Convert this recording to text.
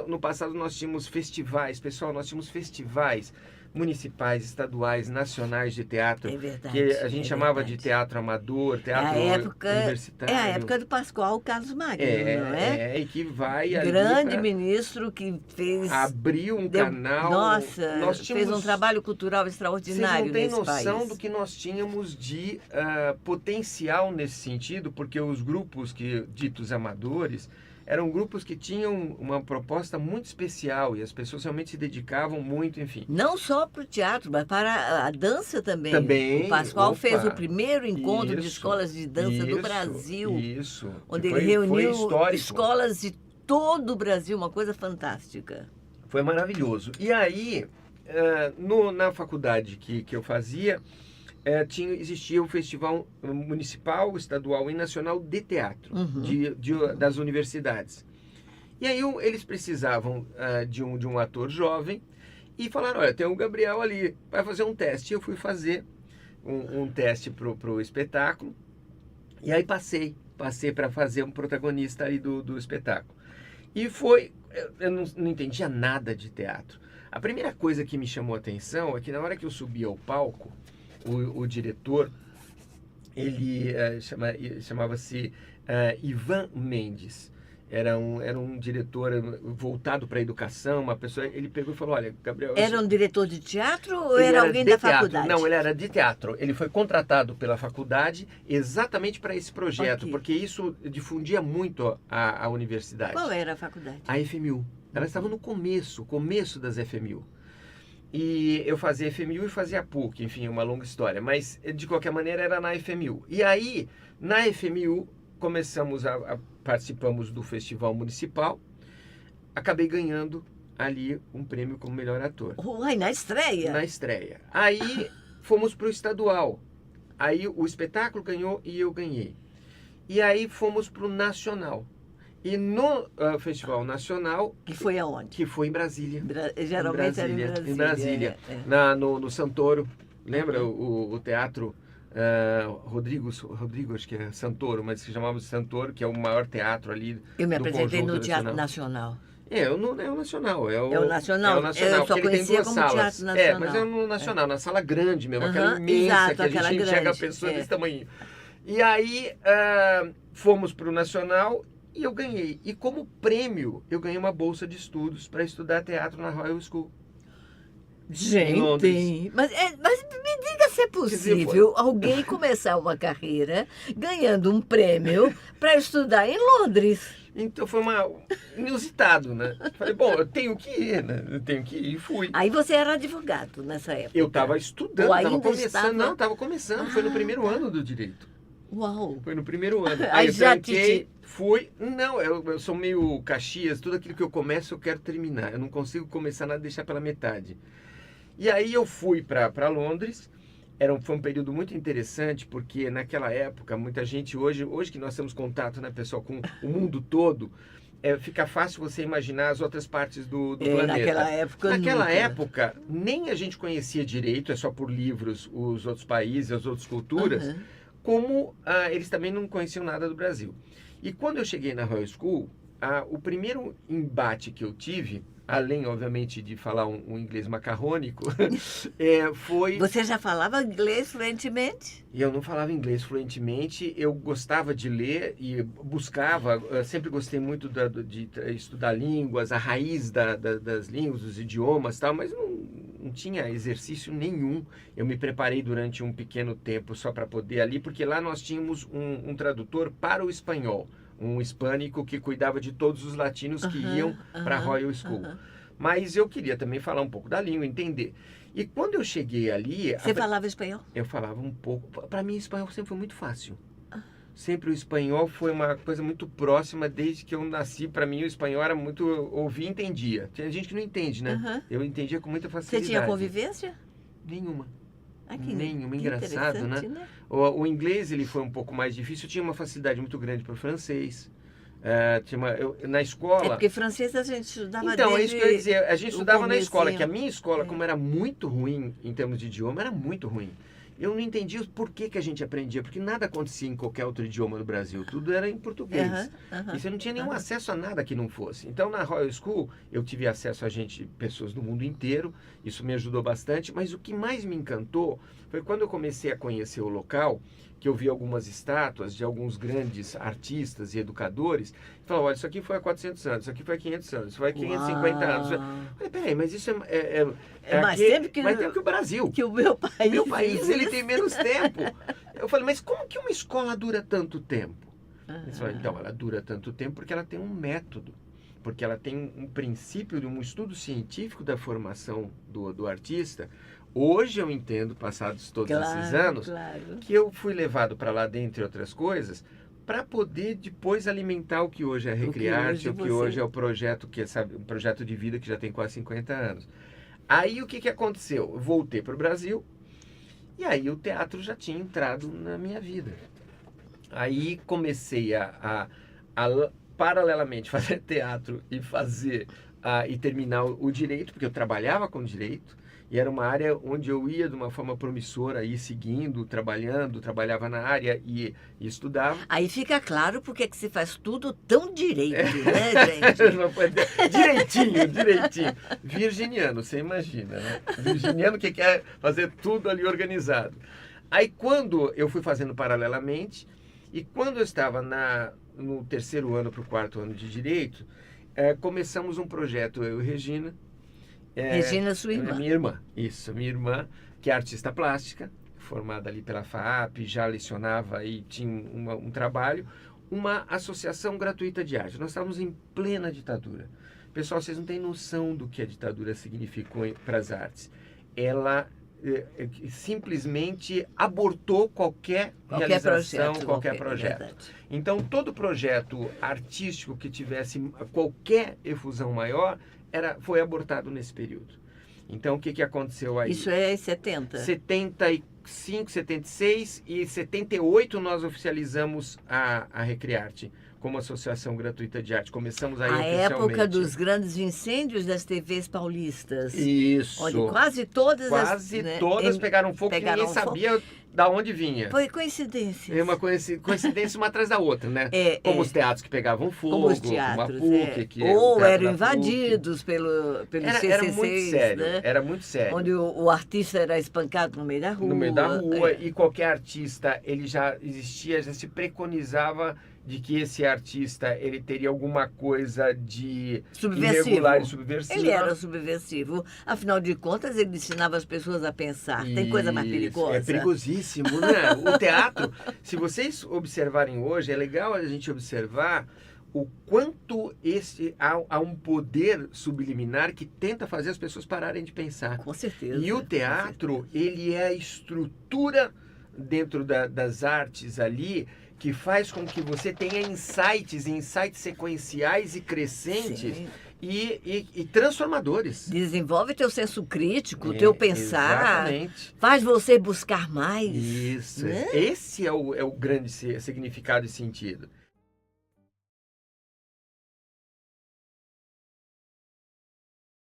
No passado nós tínhamos festivais, pessoal, nós tínhamos festivais municipais, estaduais, nacionais de teatro, É verdade, que a gente é chamava de verdade. teatro amador, É a teatro época, é a universitário. época do Pascoal Carlos Magno, não é? E que vai ali Grande para ministro que fez, abrir um deu, canal. Nós nossa, fez um tínhamos. trabalho cultural Vocês não extraordinário têm nesse noção do país. que nós tínhamos de potencial nesse sentido, porque os grupos ditos amadores eram grupos que tinham uma proposta muito especial e as pessoas realmente se dedicavam muito, enfim. Não só para o teatro, mas para a dança também. Também, O Pascoal fez o opa, primeiro encontro de isso, escolas de dança do Brasil, isso, onde que ele foi reuniu histórico. escolas de todo o Brasil, uma coisa fantástica. Foi maravilhoso. E aí, na faculdade que eu fazia, existia o Festival Municipal, Estadual e Nacional de Teatro das universidades. E aí eles precisavam de um ator jovem e falaram, olha, tem o Gabriel ali, vai fazer um teste. Eu fui fazer um teste pro espetáculo e aí passei para fazer um protagonista ali do espetáculo. E eu não entendia nada de teatro. A primeira coisa que me chamou a atenção é que na hora que eu subi ao palco, o diretor, ele chamava-se Ivan Mendes. Era um diretor voltado para a educação, uma pessoa. Ele pegou e falou: olha, Gabriel. Era um diretor de teatro ou ele era alguém da teatro. faculdade? Não, ele era de teatro. Ele foi contratado pela faculdade exatamente para esse projeto, Ok. porque isso difundia muito a universidade. Qual era a faculdade? A FMU. Ela estava no começo das FMU. E eu fazia FMU e fazia PUC, enfim, uma longa história. Mas, de qualquer maneira, era na FMU. E aí, na FMU, participamos do festival municipal. Acabei ganhando ali um prêmio como melhor ator. Uai, na estreia? Na estreia. Aí, fomos para o estadual. Aí, o espetáculo ganhou e eu ganhei. E aí, fomos para o nacional. E no Festival Nacional... Que foi aonde? Que foi em Brasília. Geralmente era em Brasília. Em Brasília. No Santoro. Lembra o teatro Rodrigo, acho que é Santoro, mas se chamava de Santoro, que é o maior teatro ali Eu me do apresentei Conjunto no Teatro Nacional. É o Nacional. É o Nacional? porque Eu só ele tem conhecia duas como salas. Teatro Nacional. Mas é no Nacional, na sala grande mesmo, aquela imensa exato, que a gente enxerga grande, a pessoa desse tamanho. E aí fomos para o Nacional e eu ganhei. E como prêmio, eu ganhei uma bolsa de estudos para estudar teatro na Royal School. Gente, mas me diga se é possível alguém começar uma carreira ganhando um prêmio para estudar em Londres. Então foi inusitado, né? Falei, bom, eu tenho que ir, né? Eu tenho que ir e fui. Aí você era advogado nessa época? Eu estava estudando, estava começando. Estava... Não, estava começando, foi no primeiro ano do direito. Uau! Foi no primeiro ano. Aí eu já tranquei, fui... Não, eu sou meio Caxias, tudo aquilo que eu começo eu quero terminar. Eu não consigo começar nada e deixar pela metade. E aí eu fui para Londres. Foi um período muito interessante, porque naquela época, muita gente, hoje que nós temos contato, né, pessoal, com o mundo todo, fica fácil você imaginar as outras partes do planeta. Naquela época, nem a gente conhecia direito, é só por livros, os outros países, as outras culturas, como eles também não conheciam nada do Brasil. E quando eu cheguei na Royal School, o primeiro embate que eu tive, além, obviamente, de falar um inglês macarrônico, foi... Você já falava inglês fluentemente? E eu não falava inglês fluentemente, eu gostava de ler e buscava, sempre gostei muito de estudar línguas, a raiz das línguas, dos idiomas e tal, mas não tinha exercício nenhum. Eu me preparei durante um pequeno tempo só para poder ali, porque lá nós tínhamos um tradutor para o espanhol, um hispânico que cuidava de todos os latinos que iam para a Royal School. Mas eu queria também falar um pouco da língua, entender. E quando eu cheguei ali... Você falava espanhol? Eu falava um pouco. Para mim, espanhol sempre foi muito fácil. Sempre o espanhol foi uma coisa muito próxima desde que eu nasci. Para mim, o espanhol era muito... Ouvia e entendia. Tinha gente que não entende, né? Eu entendia com muita facilidade. Você tinha convivência? Nenhuma. Nenhuma. Engraçado, né? O inglês ele foi um pouco mais difícil. Eu tinha uma facilidade muito grande para o francês. Na escola... É porque francês a gente estudava Então, é isso que eu ia dizer. A gente estudava na escola, comecinho. que a minha escola, como era muito ruim em termos de idioma, era muito ruim. eu não entendia o porquê que a gente aprendia, porque nada acontecia em qualquer outro idioma no Brasil, tudo era em português. E você não tinha nenhum acesso a nada que não fosse. Então, na Royal School, eu tive acesso a pessoas do mundo inteiro, isso me ajudou bastante, mas o que mais me encantou foi quando eu comecei a conhecer o local, que eu vi algumas estátuas de alguns grandes artistas e educadores, e falava, olha, isso aqui foi há 400 anos, isso aqui foi há 500 anos, isso foi há 550 anos. Eu falei, peraí, mas isso é mais tempo que o Brasil. Que o meu país. Meu país, ele tem menos tempo. Eu falei, mas como que uma escola dura tanto tempo? Eles falaram, então, ela dura tanto tempo porque ela tem um método, porque ela tem um princípio de um estudo científico da formação do artista. Hoje eu entendo, passados todos esses anos, que eu fui levado para lá, dentre outras coisas, para poder depois alimentar o que hoje é Recriarte, o que hoje é o projeto, um projeto de vida que já tem quase 50 anos. Aí o que aconteceu? Eu voltei para o Brasil e aí o teatro já tinha entrado na minha vida. Aí comecei a paralelamente fazer teatro e terminar o direito, porque eu trabalhava com direito. E era uma área onde eu ia de uma forma promissora, aí seguindo, trabalhava na área e estudava. Aí fica claro porque que se faz tudo tão direito, né, gente? Direitinho. Virginiano, você imagina, né? Virginiano que quer fazer tudo ali organizado. Aí quando eu fui fazendo paralelamente, e quando eu estava no terceiro ano para o quarto ano de Direito, começamos um projeto, eu e Regina. Regina, sua irmã. Minha irmã, que é artista plástica, formada ali pela FAAP, já lecionava e tinha um trabalho, uma associação gratuita de arte. Nós estávamos em plena ditadura. Pessoal, vocês não têm noção do que a ditadura significou para as artes. Ela simplesmente abortou qualquer realização, qualquer projeto. Então, todo projeto artístico que tivesse qualquer efusão maior foi abortado nesse período. Então, o que aconteceu aí? Isso é em 70? 75, 76 e 78 nós oficializamos a Recriarte como Associação Gratuita de Arte. Começamos aí oficialmente. A época dos grandes incêndios das TVs paulistas. Isso. Onde quase todas pegaram fogo, que ninguém sabia da onde vinha. Foi coincidência. É uma coincidência uma atrás da outra, né? Como os teatros que pegavam fogo, como os teatros, como a PUC. Ou eram invadidos pelos CCCs, era muito sério, né? Era muito sério. Onde o artista era espancado no meio da rua. No meio da rua, e qualquer artista, ele já existia, já se preconizava de que esse artista ele teria alguma coisa de irregular e subversivo. Ele era subversivo. Afinal de contas, ele ensinava as pessoas a pensar. Tem coisa mais perigosa? É perigosíssimo, né? O teatro, se vocês observarem hoje, é legal a gente observar o quanto há um poder subliminar que tenta fazer as pessoas pararem de pensar. Com certeza. E o teatro, ele é a estrutura dentro das artes ali, que faz com que você tenha insights sequenciais e crescentes e transformadores. Desenvolve teu senso crítico, teu pensar. Exatamente. Faz você buscar mais. Isso. Né? Esse é o grande significado e sentido.